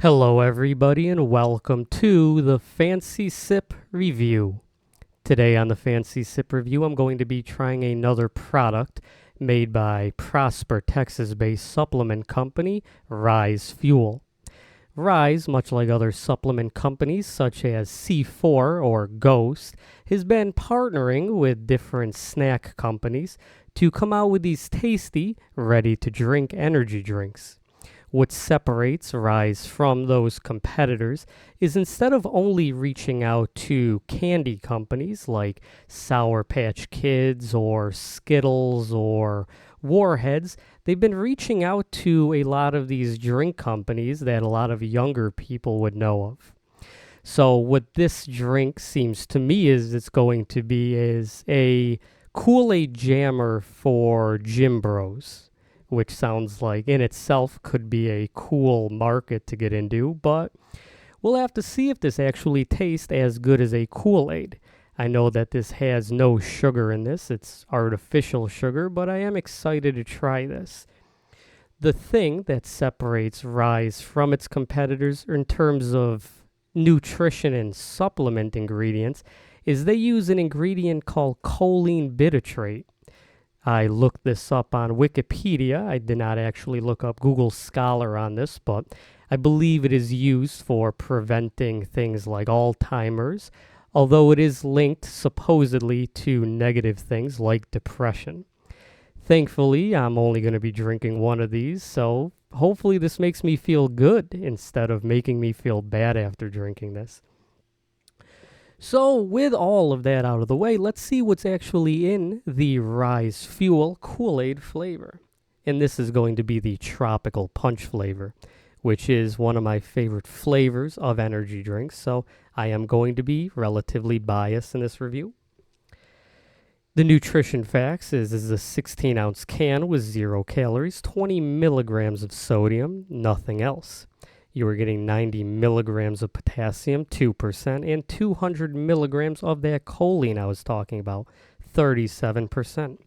Hello everybody and welcome to the Fancy Sip Review. Today on the Fancy Sip Review I'm going to be trying another product made by Prosper, Texas-based supplement company, Ryse Fuel. Ryse, much like other supplement companies such as C4 or Ghost, has been partnering with different snack companies to come out with these tasty, ready-to-drink energy drinks. What separates Ryse from those competitors is instead of only reaching out to candy companies like Sour Patch Kids or Skittles or Warheads, they've been reaching out to a lot of these drink companies that a lot of younger people would know of. So what this drink seems to me is it's going to be is a Kool-Aid jammer for gym bros, which sounds like in itself could be a cool market to get into, but we'll have to see if this actually tastes as good as a Kool-Aid. I know that this has no sugar in this, it's artificial sugar, but I am excited to try this. The thing that separates Ryse from its competitors in terms of nutrition and supplement ingredients is they use an ingredient called choline bitartrate. I looked this up on Wikipedia. I did not actually look up Google Scholar on this, but I believe it is used for preventing things like Alzheimer's, although it is linked supposedly to negative things like depression. Thankfully, I'm only going to be drinking one of these, so hopefully this makes me feel good instead of making me feel bad after drinking this. So with all of that out of the way, let's see what's actually in the Ryse Fuel Kool-Aid flavor. And this is going to be the tropical punch flavor, which is one of my favorite flavors of energy drinks. So I am going to be relatively biased in this review. The nutrition facts is a 16-ounce can with 0 calories, 20 milligrams of sodium, nothing else. You are getting 90 milligrams of potassium, 2%, and 200 milligrams of that choline I was talking about, 37%.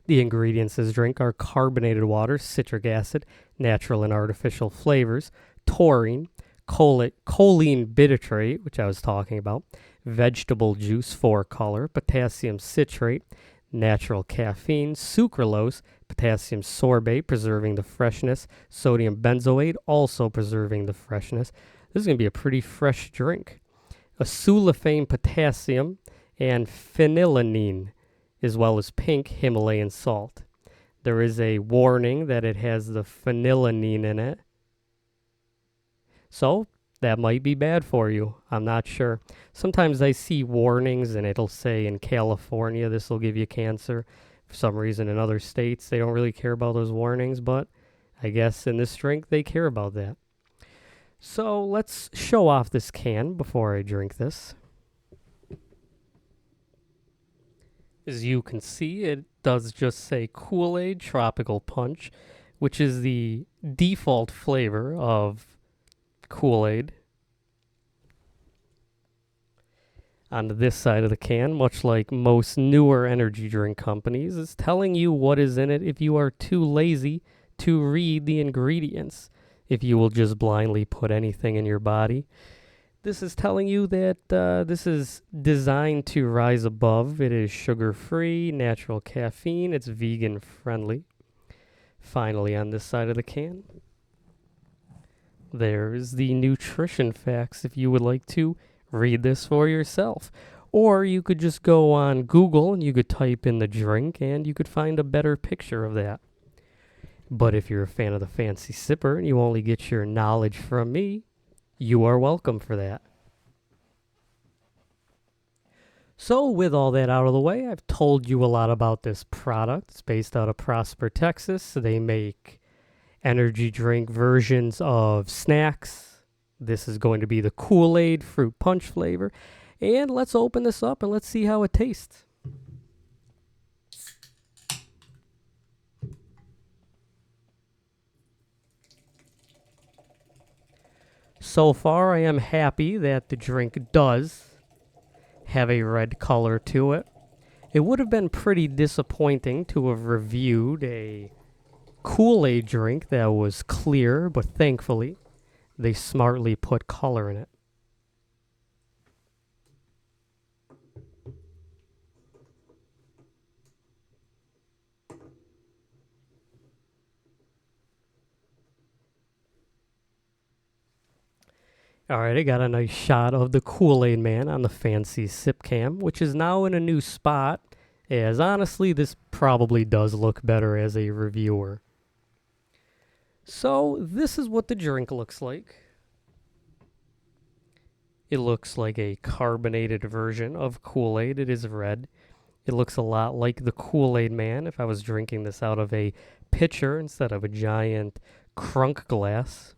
The ingredients in this drink are carbonated water, citric acid, natural and artificial flavors, taurine, choline bitartrate, which I was talking about, vegetable juice for color, potassium citrate, natural caffeine, sucralose, potassium sorbate, preserving the freshness, sodium benzoate, also preserving the freshness. This is going to be a pretty fresh drink. Acetylphane potassium and phenylalanine, as well as pink Himalayan salt. There is a warning that it has the phenylalanine in it, so that might be bad for you. I'm not sure. Sometimes I see warnings and it'll say in California this will give you cancer. For some reason in other states they don't really care about those warnings, but I guess in this drink they care about that. So let's show off this can before I drink this. As you can see, it does just say Kool-Aid Tropical Punch, which is the default flavor of Kool-Aid. On this side of the can, much like most newer energy drink companies, is telling you what is in it if you are too lazy to read the ingredients. If you will just blindly put anything in your body. This is telling you that this is designed to rise above. It is sugar-free, natural caffeine, it's vegan-friendly. Finally, on this side of the can, there's the nutrition facts if you would like to read this for yourself. Or you could just go on Google and you could type in the drink and you could find a better picture of that. But if you're a fan of the Fancy Sipper and you only get your knowledge from me, you are welcome for that. So with all that out of the way, I've told you a lot about this product. It's based out of Prosper, Texas. They make energy drink versions of snacks. This is going to be the Kool-Aid fruit punch flavor. And let's open this up and let's see how it tastes. So far, I am happy that the drink does have a red color to it. It would have been pretty disappointing to have reviewed a Kool-Aid drink that was clear, but thankfully they smartly put color in it. All right, I got a nice shot of the Kool-Aid Man on the fancy sip cam, which is now in a new spot, as honestly, this probably does look better as a reviewer. So, this is what the drink looks like. It looks like a carbonated version of Kool-Aid. It is red. It looks a lot like the Kool-Aid Man if I was drinking this out of a pitcher instead of a giant crunk glass.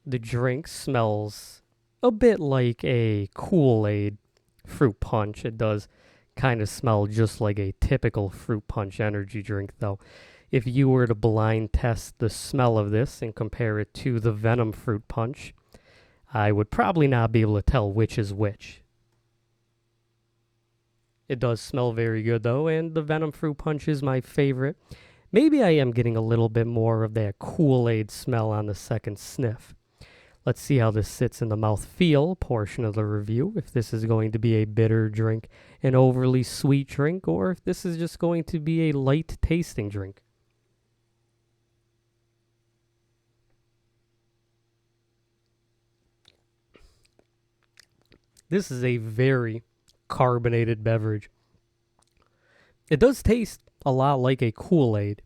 The drink smells a bit like a Kool-Aid fruit punch. It does kind of smell just like a typical fruit punch energy drink, though. If you were to blind test the smell of this and compare it to the Venom fruit punch, I would probably not be able to tell which is which. It does smell very good, though, and the Venom fruit punch is my favorite. Maybe I am getting a little bit more of that Kool-Aid smell on the second sniff. Let's see how this sits in the mouthfeel portion of the review, if this is going to be a bitter drink, an overly sweet drink, or if this is just going to be a light tasting drink. This is a very carbonated beverage. It does taste a lot like a Kool-Aid,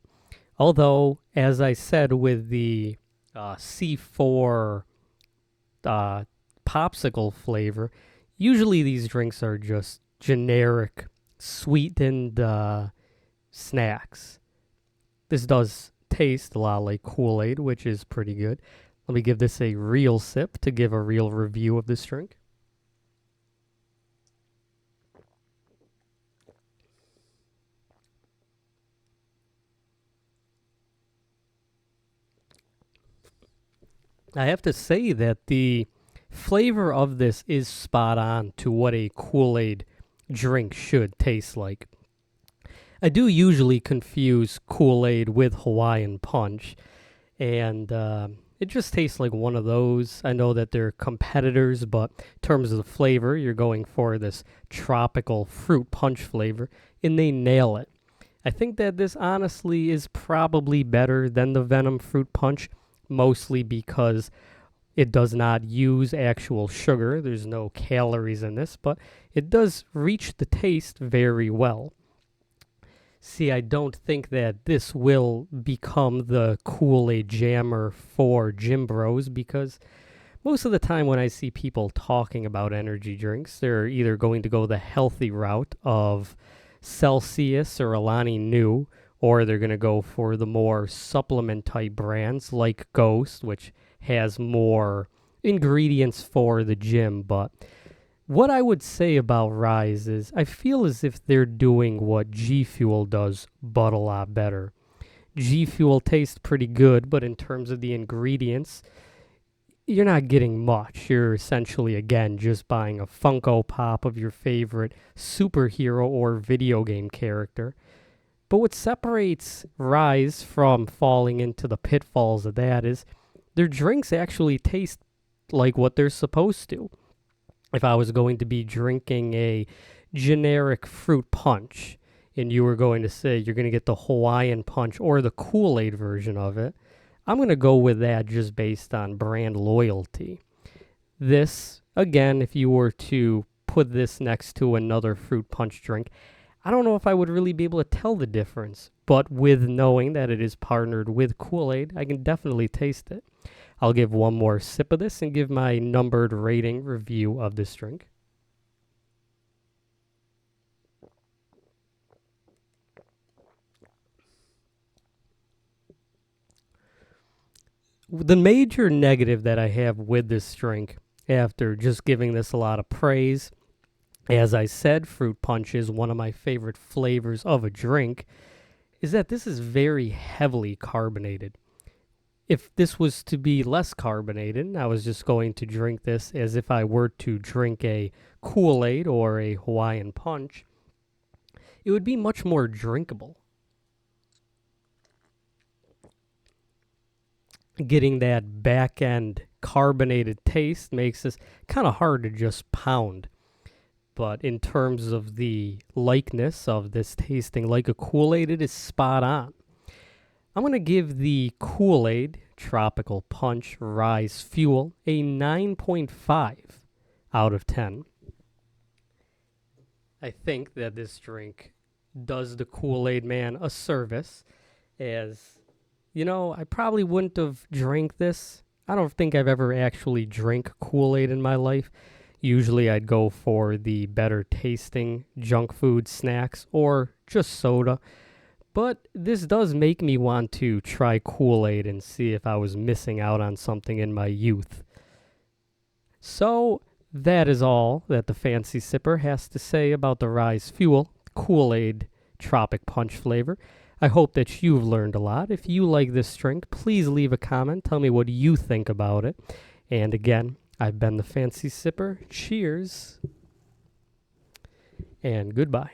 although, as I said with the C4 popsicle flavor, usually these drinks are just generic sweetened snacks. This does taste a lot like Kool-Aid, which is pretty good. Let me give this a real sip to give a real review of this drink. I have to say that the flavor of this is spot on to what a Kool-Aid drink should taste like. I do usually confuse Kool-Aid with Hawaiian Punch, and it just tastes like one of those. I know that they're competitors, but in terms of the flavor, you're going for this tropical fruit punch flavor, and they nail it. I think that this honestly is probably better than the Venom fruit punch, mostly because it does not use actual sugar. There's no calories in this, but it does reach the taste very well. See, I don't think that this will become the Kool-Aid jammer for gym bros, because most of the time when I see people talking about energy drinks, they're either going to go the healthy route of Celsius or Alani Nu, or they're going to go for the more supplement type brands like Ghost, which has more ingredients for the gym. But what I would say about Ryse is I feel as if they're doing what G Fuel does, but a lot better. G Fuel tastes pretty good, but in terms of the ingredients, you're not getting much. You're essentially, again, just buying a Funko Pop of your favorite superhero or video game character. But what separates Ryse from falling into the pitfalls of that is their drinks actually taste like what they're supposed to. If I was going to be drinking a generic fruit punch and you were going to say you're going to get the Hawaiian Punch or the Kool-Aid version of it, I'm going to go with that just based on brand loyalty. This, again, if you were to put this next to another fruit punch drink, I don't know if I would really be able to tell the difference, but with knowing that it is partnered with Kool-Aid, I can definitely taste it. I'll give one more sip of this and give my numbered rating review of this drink. The major negative that I have with this drink, after just giving this a lot of praise, as I said, fruit punch is one of my favorite flavors of a drink, is that this is very heavily carbonated. If this was to be less carbonated, I was just going to drink this as if I were to drink a Kool-Aid or a Hawaiian Punch, it would be much more drinkable. getting that back end carbonated taste makes this kind of hard to just pound. But in terms of the likeness of this tasting like a Kool-Aid, it is spot on. I'm going to give the Kool-Aid Tropical Punch Ryse Fuel a 9.5 out of 10. I think that this drink does the Kool-Aid man a service, as, you know, I probably wouldn't have drank this. I don't think I've ever actually drank Kool-Aid in my life. Usually I'd go for the better tasting junk food snacks or just soda. But this does make me want to try Kool-Aid and see if I was missing out on something in my youth. So that is all that the Fancy Sipper has to say about the Ryse Fuel Kool-Aid Tropic Punch flavor. I hope that you've learned a lot. If you like this drink, please leave a comment. Tell me what you think about it. And again, I've been the Fancy Sipper. Cheers and goodbye.